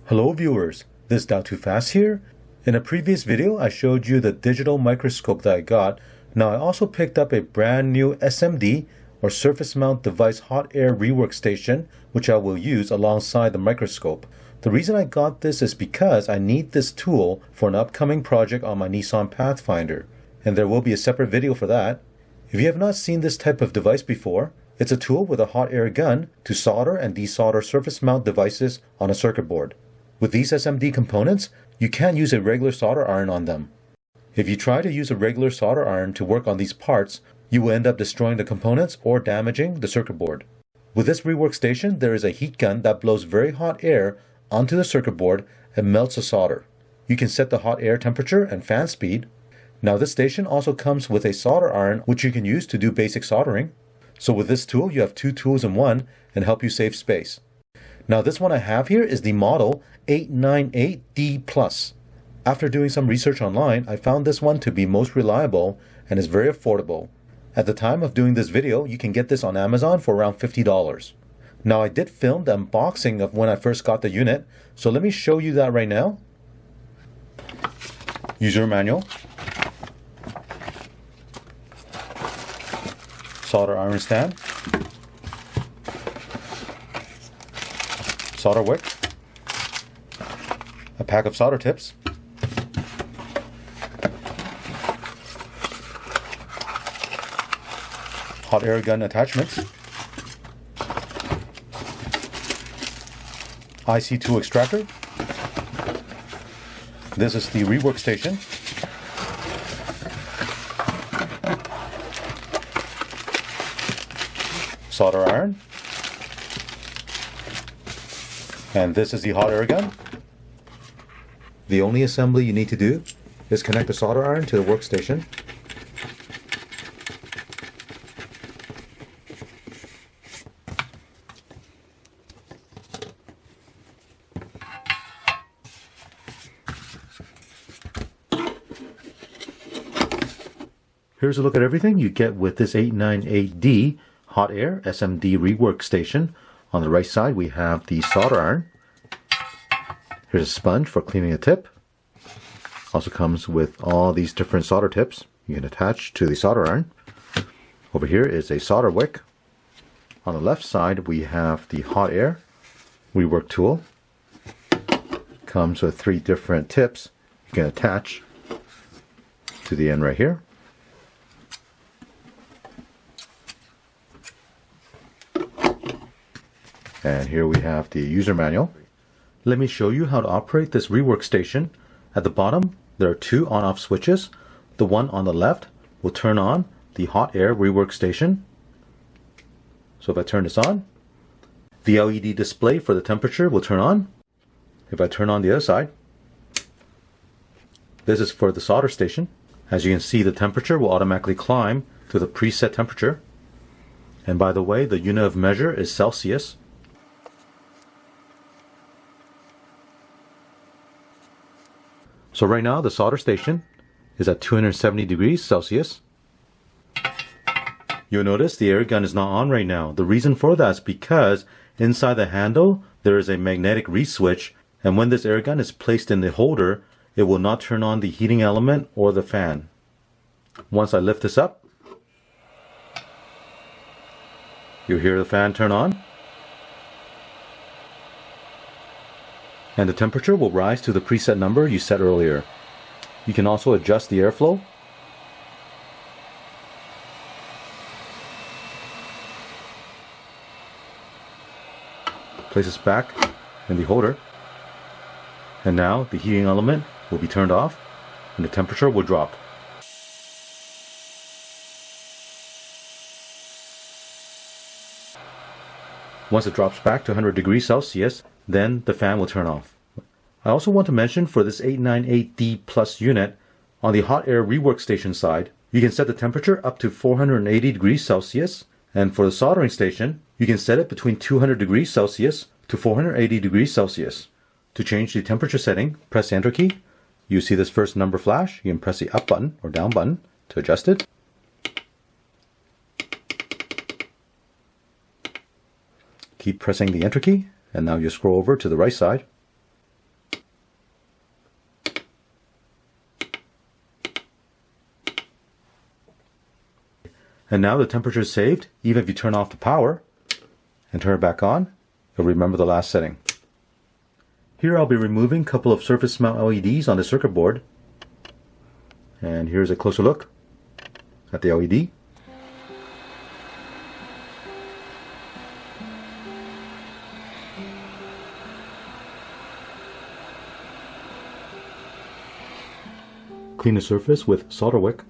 Hello viewers, this is Too Fast here. In a previous video I showed you the digital microscope that I got. Now I also picked up a brand new SMD or surface mount device hot air rework station which I will use alongside the microscope. The reason I got this is because I need this tool for an upcoming project on my Nissan Pathfinder, and there will be a separate video for that. If you have not seen this type of device before, it's a tool with a hot air gun to solder and desolder surface mount devices on a circuit board. With these SMD components, you can't use a regular solder iron on them. If you try to use a regular solder iron to work on these parts, you will end up destroying the components or damaging the circuit board. With this rework station, there is a heat gun that blows very hot air onto the circuit board and melts the solder. You can set the hot air temperature and fan speed. Now this station also comes with a solder iron which you can use to do basic soldering. So with this tool, you have two tools in one and help you save space. Now this one I have here is the model 898D+. After doing some research online, I found this one to be most reliable and is very affordable. At the time of doing this video, you can get this on Amazon for around $50. Now I did film the unboxing of when I first got the unit, so let me show you that right now. User manual. Solder iron stand, solder wick, a pack of solder tips, hot air gun attachments, IC2 extractor. This is the rework station. Solder iron, and this is the hot air gun. The only assembly you need to do is connect the solder iron to the workstation. Here's a look at everything you get with this 898D hot air SMD rework station. On the right side we have the solder iron. Here's a sponge for cleaning the tip. Also comes with all these different solder tips you can attach to the solder iron. Over here is a solder wick. On the left side we have the hot air rework tool. Comes with 3 different tips you can attach to the end right here. And here we have the user manual. Let me show you how to operate this rework station. At the bottom, there are 2 on-off switches. The one on the left will turn on the hot air rework station. So if I turn this on, the LED display for the temperature will turn on. If I turn on the other side, this is for the solder station. As you can see, the temperature will automatically climb to the preset temperature. And by the way, the unit of measure is Celsius. So right now the solder station is at 270 degrees Celsius. You'll notice the air gun is not on right now. The reason for that is because inside the handle there is a magnetic reed switch, and when this air gun is placed in the holder, it will not turn on the heating element or the fan. Once I lift this up, you'll hear the fan turn on. And the temperature will rise to the preset number you set earlier. You can also adjust the airflow. Place this back in the holder. And now the heating element will be turned off and the temperature will drop. Once it drops back to 100 degrees Celsius, then the fan will turn off. I also want to mention for this 898D+ unit, on the hot air rework station side, you can set the temperature up to 480 degrees Celsius, and for the soldering station, you can set it between 200 degrees Celsius to 480 degrees Celsius. To change the temperature setting, press the enter key. You see this first number flash. You can press the up button or down button to adjust it. Keep pressing the enter key, and now you scroll over to the right side. And now the temperature is saved. Even if you turn off the power and turn it back on, you'll remember the last setting. Here I'll be removing a couple of surface mount LEDs on the circuit board. And here's a closer look at the LED. Clean the surface with solder wick.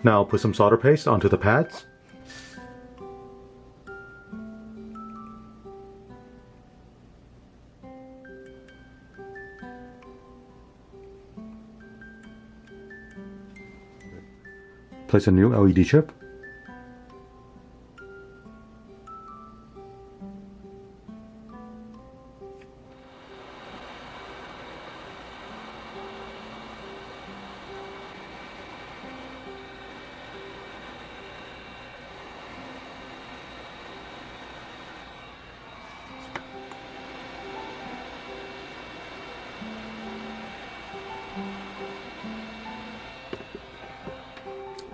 Now put some solder paste onto the pads. Place a new LED chip.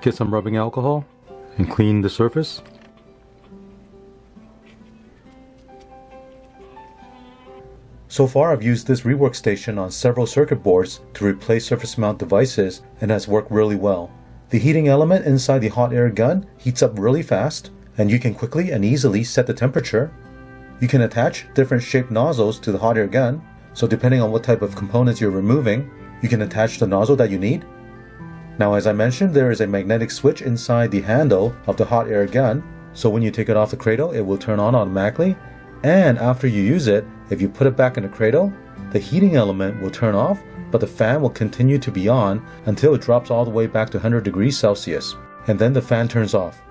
Get some rubbing alcohol and clean the surface. So far I've used this Rework Station on several circuit boards to replace surface mount devices and has worked really well. The heating element inside the hot air gun heats up really fast, and you can quickly and easily set the temperature. You can attach different shaped nozzles to the hot air gun, so depending on what type of components you're removing, you can attach the nozzle that you need. Now, as I mentioned, there is a magnetic switch inside the handle of the hot air gun, so when you take it off the cradle, it will turn on automatically. And after you use it, if you put it back in the cradle, the heating element will turn off, but the fan will continue to be on until it drops all the way back to 100 degrees Celsius, and then the fan turns off.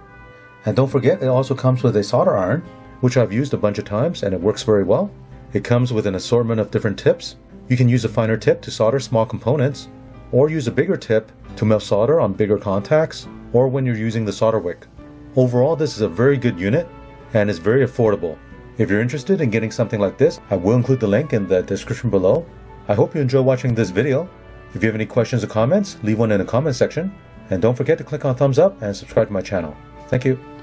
And don't forget, it also comes with a solder iron, which I've used a bunch of times and it works very well. It comes with an assortment of different tips. You can use a finer tip to solder small components, or use a bigger tip to melt solder on bigger contacts, or when you're using the solder wick. Overall, this is a very good unit and is very affordable. If you're interested in getting something like this, I will include the link in the description below. I hope you enjoy watching this video. If you have any questions or comments, leave one in the comment section. And don't forget to click on thumbs up and subscribe to my channel. Thank you.